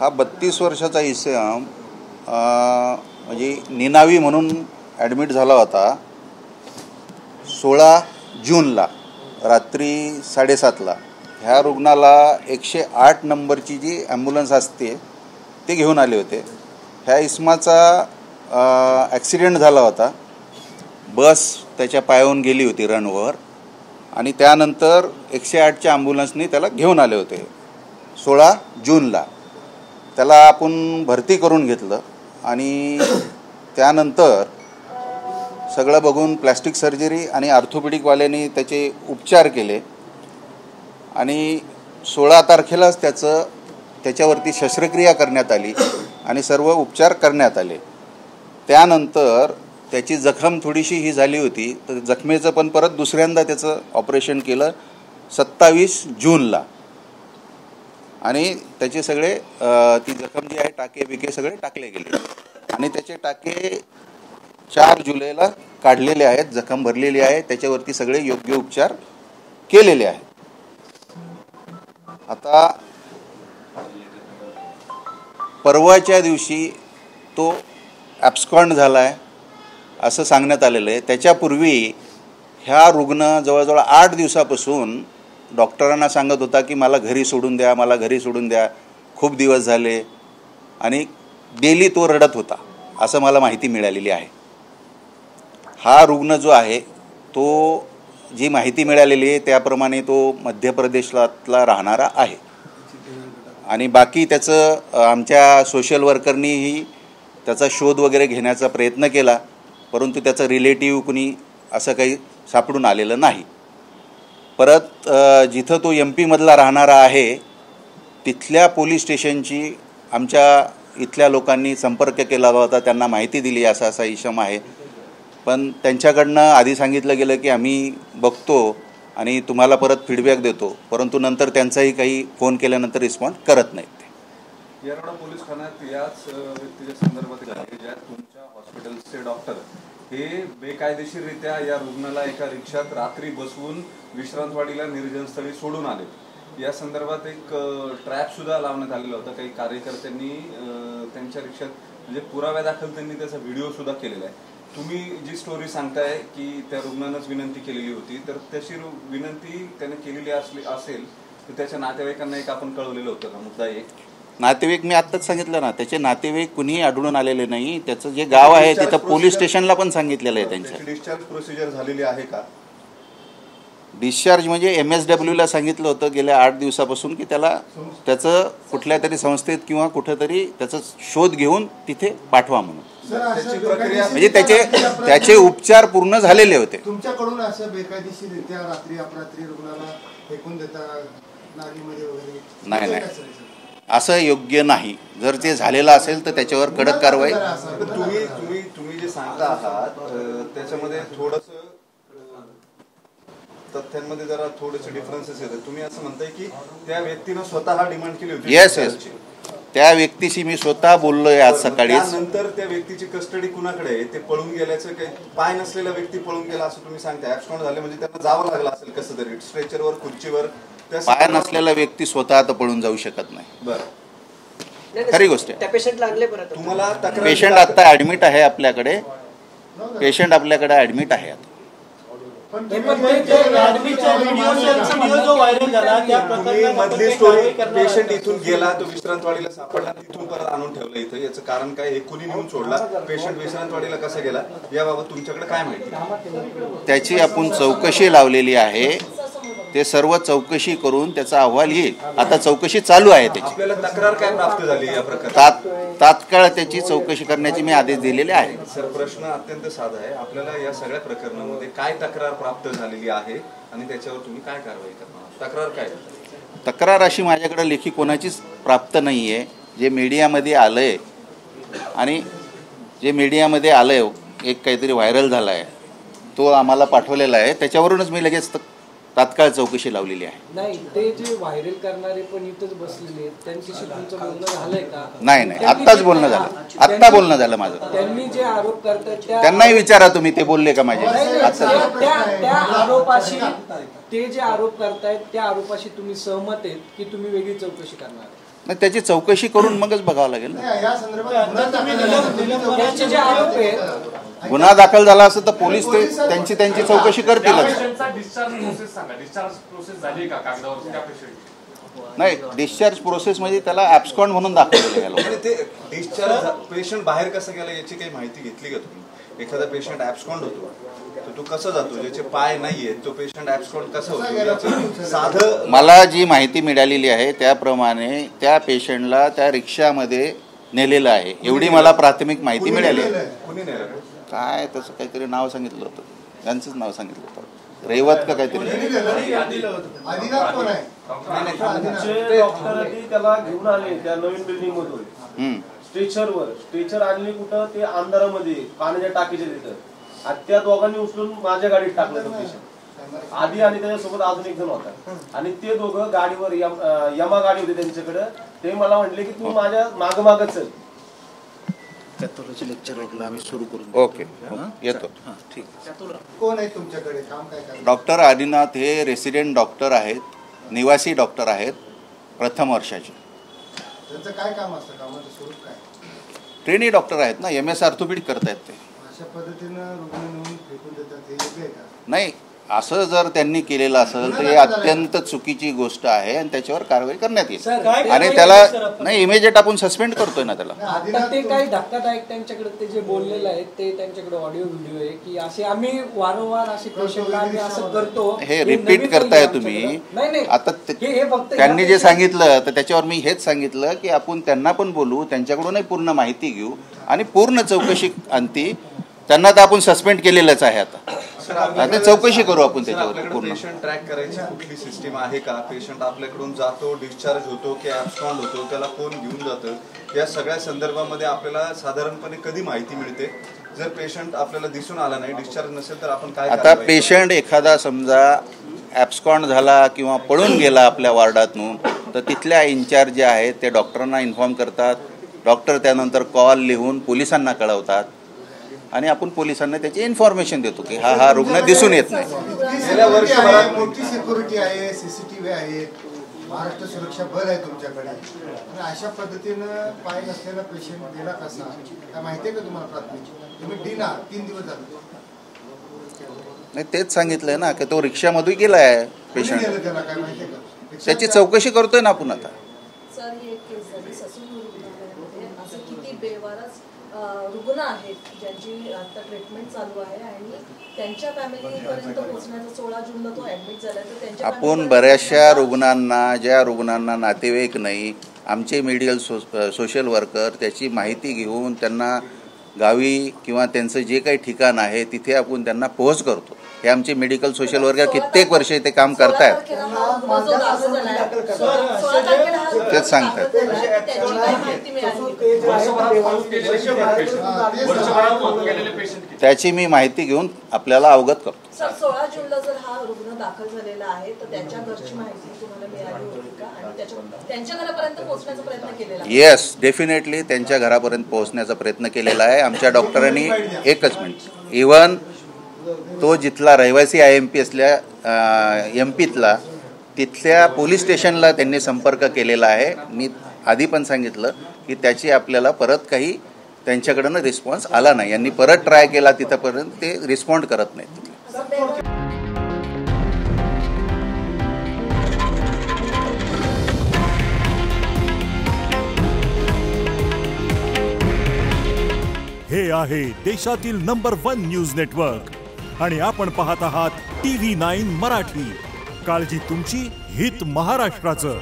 हा 32 वर्षाचा इसम म्हणजे निनावी म्हणून ॲडमिट झाला होता 16 जूनला रात्री 7:30ला. ह्या रुग्णाला 108 नंबरची जी ॲम्ब्युलन्स असते ते घेऊन आले होते. ह्या इसमाचा ॲक्सिडेंट झाला होता. बस त्याच्या पायावरून गेली होती रनवर आणि त्यानंतर 108च्या ॲम्ब्युलन्सनी त्याला घेऊन आले होते 16 जूनला. त्याला आपण भरती करून घेतलं आणि त्यानंतर सगळं बघून प्लॅस्टिक सर्जरी आणि ऑर्थोपेडिकवाल्यांनी त्याचे उपचार केले आणि 16 तारखेलाच त्याच्यावरती शस्त्रक्रिया करण्यात आली आणि सर्व उपचार करण्यात आले. त्यानंतर त्याची जखम थोडीशी ही झाली होती, तर जखमेचं पण परत दुसऱ्यांदा त्याचं ऑपरेशन केलं 27 जूनला आणि त्याचे सगळे ती जखम जी आहे टाके बिके सगळे टाकले गेले आणि त्याचे टाके 4 जुलैला काढलेले आहेत. जखम भरलेली आहे, त्याच्यावरती सगळे योग्य उपचार केलेले आहेत. आता परवाच्या दिवशी तो ॲब्स्कॉन्ड झाला आहे असं सांगण्यात आलेलं आहे. त्याच्यापूर्वी ह्या रुग्ण जवळजवळ 8 दिवसापासून डॉक्टरांना सांगत होता की मला घरी सोडून द्या, मला घरी सोडून द्या, खूप दिवस झाले आणि डेली तो रडत होता असं मला माहिती मिळालेली आहे. हा रुग्ण जो आहे तो जी माहिती मिळालेली आहे त्याप्रमाणे तो मध्य प्रदेशातला राहणारा आहे आणि बाकी त्याचं आमच्या सोशल वर्करनीही त्याचा शोध वगैरे घेण्याचा प्रयत्न केला, परंतु त्याचं रिलेटिव्ह कुणी असं काही सापडून आलेलं नाही. परत जिथं तो MP मधला राहणारा आहे तिथल्या पोलीस स्टेशनची आमच्या इथल्या लोकांनी संपर्क केला होता. त्यांना माहिती दिली असा असा इशम आहे, पण त्यांच्याकडनं आधी सांगितलं गेलं की आम्ही बघतो आणि तुम्हाला परत फीडबॅक देतो, परंतु नंतर त्यांचाही काही फोन केल्यानंतर रिस्पॉन्ड करत नाहीत. ते येरवडा पोलीस ठाण्यात याच व्यक्तीच्या संदर्भात आहे ज्या तुमच्या हॉस्पिटलचे डॉक्टर हे बेकायदेशीररित्या या रुग्णाला एका रिक्षात रात्री बसवून विश्रांतवाडीला निर्जनस्थळी सोडून आले. या संदर्भात एक ट्रॅप सुद्धा लावण्यात आलेला होता. काही कार्यकर्त्यांनी त्यांच्या रिक्षात म्हणजे पुराव्यादाखल त्यांनी त्याचा व्हिडिओ सुद्धा केलेला आहे. तुम्ही जी स्टोरी सांगताय की त्या रुग्णानंच विनंती केलेली होती, तर तशी विनंती त्याने केलेली असेल तर त्याच्या नातेवाईकांना एक आपण कळवलेलं होतं का? मुद्दा एक नातेवाईक मी आत्ताच सांगितलं ना, त्याचे नातेवाईक कुणीही आढळून आलेले नाही. त्याचं जे गाव आहे तिथं पोलीस स्टेशनला पण सांगितलेलं आहे. त्यांच्या डिस्चार्ज प्रोसिजर झालेली आहे का? डिस्चार्ज म्हणजे MSWला सांगितलं होतं गेल्या 8 दिवसापासून की त्याचं कुठल्या तरी संस्थेत किंवा कुठेतरी त्याचा शोध घेऊन तिथे पाठवा म्हणून. म्हणजे त्याचे उपचार पूर्ण झालेले होते. तुमच्याकडून असं बेकायदेशीररित्या रात्री अपरात्री रुग्णाला फेकून देता नालीमध्ये वगैरे नाही, असं योग्य नाही. जर ते झालेलं असेल तर त्याच्यावर कडक कारवाई. तुम्ही जे सांगता आहात त्याच्यामध्ये थोडंसं तथ्यांमध्ये जरा थोडेसे डिफरन्सेस येतात. तुम्ही असं म्हणताय की त्या व्यक्तीनं स्वतः डिमांड केली होती. येस, त्या व्यक्तीशी मी स्वतः बोललोय आज सकाळी. नंतर त्या व्यक्तीची कस्टडी कुणाकडे आहे? ते पळून गेल्याचं काही पाय नसलेला व्यक्ती पळून गेला असं तुम्ही सांगताय. ॲब्स्कॉन्ड झाले म्हणजे त्यांना जावं लागलं असेल कसं तरी स्ट्रेचरवर, खुर्चीवर. पाय नसलेला व्यक्ती स्वतः आता पळून जाऊ शकत नाही. बरं, खरी गोष्ट आहे. तुम्हाला पेशंट आता ऍडमिट आहे आपल्याकडे. पेशंट आपल्याकडे ऍडमिट आहे आता. पेशंट इथून गेला, तो विश्रांतवाडीला सापडला, तिथून परत आणून ठेवलं इथं. याचं कारण काय? हे कुणी नेऊन सोडला? पेशंट विश्रांतवाडीला कसा गेला याबाबत तुमच्याकडे काय माहिती? त्याची आपण चौकशी लावलेली आहे. ते सर्व चौकशी करून त्याचा अहवाल येईल. आता चौकशी चालू आहे त्याची. आपल्याला तक्रार काय प्राप्त झाली या प्रकरणात? तात्काळ त्याची चौकशी करण्याचे मी आदेश दिलेले आहे. सर, प्रश्न अत्यंत साधा आहे. आपल्याला या सगळ्या प्रकरणामध्ये काय तक्रार प्राप्त झालेली आहे आणि त्याच्यावर तुम्ही काय कारवाई करणार? तक्रार काय? तक्रार अशी माझ्याकडे लेखी कोणाचीच प्राप्त नाही आहे. जे मीडियामध्ये आलंय आणि जे मीडियामध्ये आलंय एक काहीतरी व्हायरल झाला आहे तो आम्हाला पाठवलेला आहे, त्याच्यावरूनच मी लगेच तात्काळ चौकशी लावलेली आहे. नाही, ते जे व्हायरल करणारे पण इथंच बसलेले आहेत, त्यांच्याशी तुमचं बोलणं झालंय का? नाही, आत्ताच बोलणं झालं. आत्ता बोलणं झालं माझं. त्यांनी जे आरोप करतायत त्यांनाही विचारा तुम्ही, ते बोलले का माझे? त्या आरोपाशी, ते जे आरोप करतायत त्या आरोपाशी तुम्ही सहमत आहेत की तुम्ही वेगळी चौकशी करणार? नाही, त्याची चौकशी करून मगच बघावं लागेल ना. या संदर्भात गुन्हा दाखल झाला. त्यांचे जे आरोप आहेत गुन्हा दाखल झाला असेल तर पोलीस त्यांची चौकशी करतीलच. डिस्चार्ज प्रोसेस झाली का कागदावर त्या पेशंट? नाही, डिस्चार्ज प्रोसेस म्हणजे त्याला ॲब्स्कॉन्ड म्हणून दाखवलेलं आहे. आणि ते डिस्चार्ज पेशंट बाहेर कसं गेला याची काही माहिती घेतली का तुम्ही? एखादा पेशंट ॲब्स्कॉन्ड होतो तर तो कसं जातो? ज्याचे पाय नाहीये तो पेशंट ॲब्स्कॉन्ड कसं होतो याचं साधं मला जी माहिती मिळालेली आहे त्याप्रमाणे त्या पेशंटला त्या रिक्षामध्ये नेलेलं आहे, एवढी मला प्राथमिक माहिती मिळाली. कुणी नेलं? काय तसं काहीतरी नाव सांगितलं होतं, त्यांचंच नाव सांगितलं होतं, रेवत का काहीतरी. आदिनाथ कोण आहे? डॉक्टर त्याला घेऊन आले त्या नवीन बिल्डिंग मधून स्ट्रेचर आणली कुठं ते अंधारामध्ये पाण्याच्या टाकीच्या तिथं, आणि त्या दोघांनी उचलून माझ्या गाडीत टाकलं तो पेशंट. आधी आणि त्याच्यासोबत अजून एक जण होता, आणि ते दोघं गाडीवर यमा गाडी होती त्यांच्याकडे. ते मला म्हटले की तू माझ्या माग चल. आम्ही सुरू करू. ओके, येतो. ठीक. कोण आहे तुमच्याकडे? काम काय करतात? डॉक्टर आदिनाथ हे रेसिडेंट डॉक्टर आहेत, निवासी डॉक्टर आहेत, प्रथम वर्षाचे. त्यांचं काय काम असतं? कामाचं स्वरूप काय? ट्रेनी डॉक्टर आहेत ना, MS ऑर्थोपेडिक करतायत ते. अशा पद्धतीनं रुग्ण नेऊन फेकून देतात, हे योग्य आहे का? नाही, असं जर त्यांनी केलेलं असेल तर हे अत्यंत चुकीची गोष्ट आहे आणि त्याच्यावर कारवाई करण्यात येईल. आणि त्याला नाही, इमिजिएट आपण सस्पेंड करतोय ना त्याला. आता ते काही धक्कादायक त्यांच्याकडे ते जे बोललेलं आहे ते त्यांच्याकडे ऑडिओ व्हिडिओ आहे की असे आम्ही वारंवार असे पेशंटला आम्ही असं करतो. हे रिपीट करताय तुम्ही. आता त्यांनी जे सांगितलं तर त्याच्यावर मी हेच सांगितलं की आपण त्यांना पण बोलू, त्यांच्याकडूनही पूर्ण माहिती घेऊ आणि पूर्ण चौकशी अंती. त्यांना तर आपण सस्पेंड केलेलंच आहे. आता चौकशी करू आपण त्याच्यावर पूर्ण. पेशंट ट्रॅक करायची कुठली सिस्टीम आहे का? पेशंट आपल्याकडून जातो, डिस्चार्ज होतो की ॲब्स्कॉन्ड होतो, त्याला कोण घेऊन जातं, या सगळ्या संदर्भामध्ये आपल्याला साधारणपणे कधी माहिती मिळते? जर पेशंट आपल्याला दिसून आला नाही, डिस्चार्ज नसेल तर आपण काय? आता पेशंट एखादा समजा ॲब्स्कॉन्ड झाला किंवा पळून गेला आपल्या वॉर्डातून तर तिथल्या इन्चार्ज जे आहेत ते डॉक्टरांना इन्फॉर्म करतात. डॉक्टर त्यानंतर कॉल लिहून पोलिसांना कळवतात आणि आपण पोलिसांना त्याची इन्फॉर्मेशन देतो की हा रुग्ण दिसून येत नाही. मोठी सिक्युरिटी आहे, CCTV आहे, महाराष्ट्र सुरक्षा बल आहे तुमच्याकडे. अशा पद्धतीनं पाय नसलेला पेशंट गेला कसा काय माहितीये का तुम्हाला? प्राथमिक तुम्ही 3 दिवस झाले. नाही, तेच सांगितलंय ना की तो रिक्षामध्ये गेलाय पेशंट. त्याला काय माहितीये का? त्याची चौकशी करतोय ना आपण आता. सर, ही एक केस झाली ससून रुग्णालयामध्ये. असं किती बेवारस रुग्ण आहेत ज्यांची आता ट्रीटमेंट चालू आहे आणि त्यांच्या फॅमिलीपर्यंत पोहोचण्याचा 16 जूनला तो ऍडमिट झाला. तर त्यांच्या आपण बऱ्याचशा रुग्णांना, ज्या रुग्णांना नातेवाईक नाही, आमचे मेडिकल सोशल वर्कर त्याची माहिती घेऊन त्यांना गावी किंवा त्यांचं जे काही ठिकाण आहे तिथे आपण त्यांना पोहोच करतो. हे आमचे मेडिकल सोशल वर्कर कित्येक वर्ष ते काम करतायत. तेच सांगतात. त्याची मी माहिती घेऊन आपल्याला अवगत करतो. सर, 16 जूनला जर हा रुग्ण दाखल झालेला आहे तर त्याच्या घरची माहिती तुम्हाला मिळाली होती का? आणि त्यांच्या घरापर्यंत पोहोचण्याचा प्रयत्न केलेला? येस, डेफिनेटली त्यांच्या घरापर्यंत पोहोचण्याचा प्रयत्न केलेला आहे आमच्या डॉक्टरांनी. एकच मिनिट. इव्हन तो जिथला रहिवासी IMP असल्या MP-तला तिथल्या पोलीस स्टेशनला त्यांनी संपर्क केलेला आहे. मी आधी पण सांगितलं की त्याची आपल्याला परत काही त्यांच्याकडनं रिस्पॉन्स आला नाही. यांनी परत ट्राय केला, तिथंपर्यंत ते रिस्पॉन्ड करत नाहीत. हे आहे देशातील नंबर 1 न्यूज नेटवर्क आणि आपण पाहत आहात TV9 मराठी. काळजी तुमची, हित महाराष्ट्राचं.